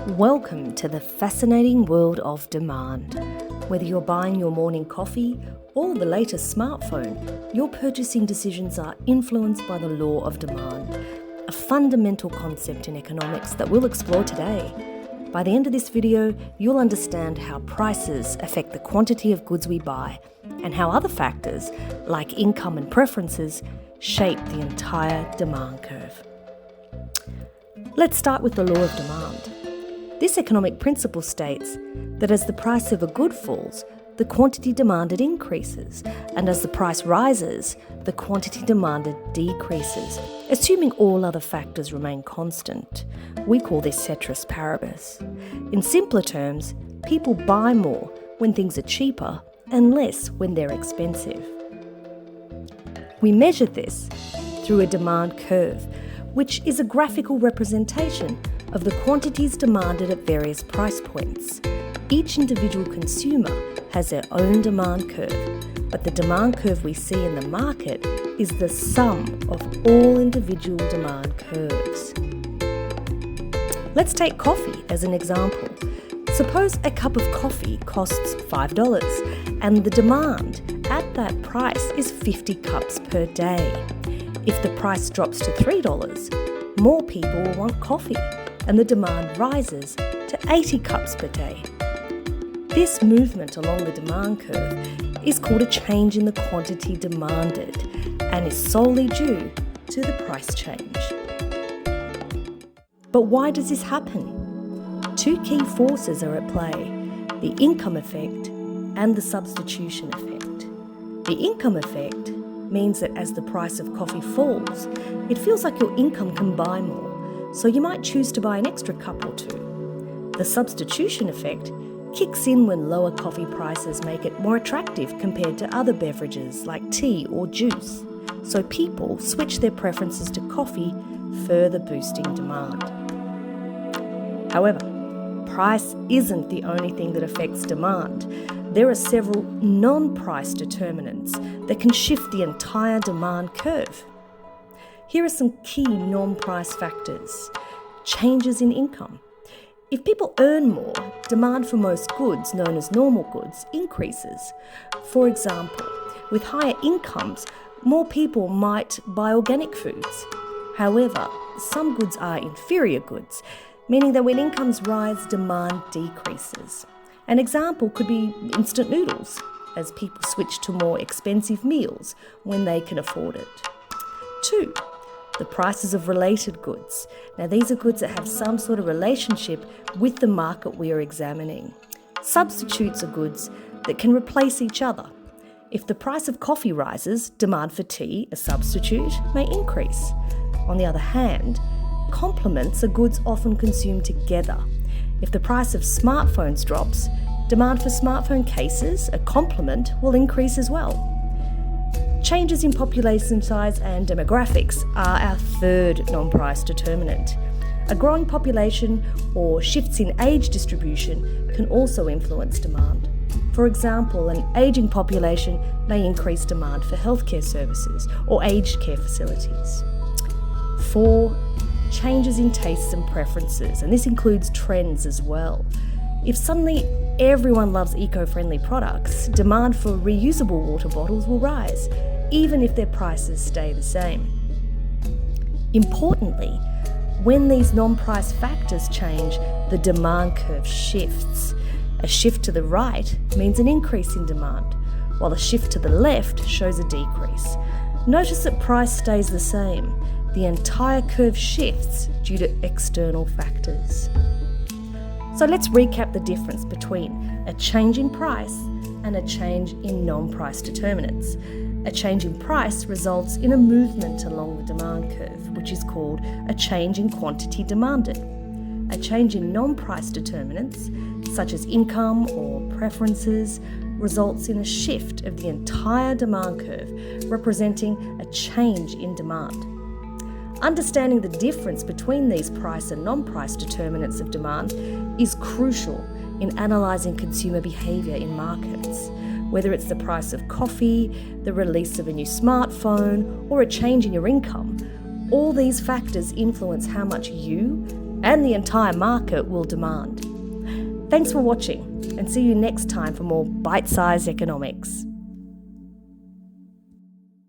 Welcome to the fascinating world of demand. Whether you're buying your morning coffee or the latest smartphone, your purchasing decisions are influenced by the law of demand, a fundamental concept in economics that we'll explore today. By the end of this video, you'll understand how prices affect the quantity of goods we buy and how other factors, like income and preferences, shape the entire demand curve. Let's start with the law of demand. This economic principle states that as the price of a good falls, the quantity demanded increases, and as the price rises, the quantity demanded decreases, assuming all other factors remain constant. We call this ceteris paribus. In simpler terms, people buy more when things are cheaper and less when they're expensive. We measure this through a demand curve, which is a graphical representation of the quantities demanded at various price points. Each individual consumer has their own demand curve, but the demand curve we see in the market is the sum of all individual demand curves. Let's take coffee as an example. Suppose a cup of coffee costs $5 and the demand at that price is 50 cups per day. If the price drops to $3, more people will want coffee, and the demand rises to 80 cups per day. This movement along the demand curve is called a change in the quantity demanded and is solely due to the price change. But why does this happen? Two key forces are at play: the income effect and the substitution effect. The income effect means that as the price of coffee falls, it feels like your income can buy more, so you might choose to buy an extra cup or two. The substitution effect kicks in when lower coffee prices make it more attractive compared to other beverages like tea or juice, so people switch their preferences to coffee, further boosting demand. However, price isn't the only thing that affects demand. There are several non-price determinants that can shift the entire demand curve. Here are some key non-price factors. Changes in income. If people earn more, demand for most goods, known as normal goods, increases. For example, with higher incomes, more people might buy organic foods. However, some goods are inferior goods, meaning that when incomes rise, demand decreases. An example could be instant noodles, as people switch to more expensive meals when they can afford it. 2. The prices of related goods. Now, these are goods that have some sort of relationship with the market we are examining. Substitutes are goods that can replace each other. If the price of coffee rises, demand for tea, a substitute, may increase. On the other hand, complements are goods often consumed together. If the price of smartphones drops, demand for smartphone cases, a complement, will increase as well. Changes in population size and demographics are our third non-price determinant. A growing population or shifts in age distribution can also influence demand. For example, an ageing population may increase demand for healthcare services or aged care facilities. 4. Changes in tastes and preferences, and this includes trends as well. If suddenly everyone loves eco-friendly products, demand for reusable water bottles will rise, even if their prices stay the same. Importantly, when these non-price factors change, the demand curve shifts. A shift to the right means an increase in demand, while a shift to the left shows a decrease. Notice that price stays the same. The entire curve shifts due to external factors. So let's recap the difference between a change in price and a change in non-price determinants. A change in price results in a movement along the demand curve, which is called a change in quantity demanded. A change in non-price determinants, such as income or preferences, results in a shift of the entire demand curve, representing a change in demand. Understanding the difference between these price and non-price determinants of demand is crucial in analysing consumer behaviour in markets. Whether it's the price of coffee, the release of a new smartphone, or a change in your income, all these factors influence how much you and the entire market will demand. Thanks for watching, and see you next time for more bite-sized economics.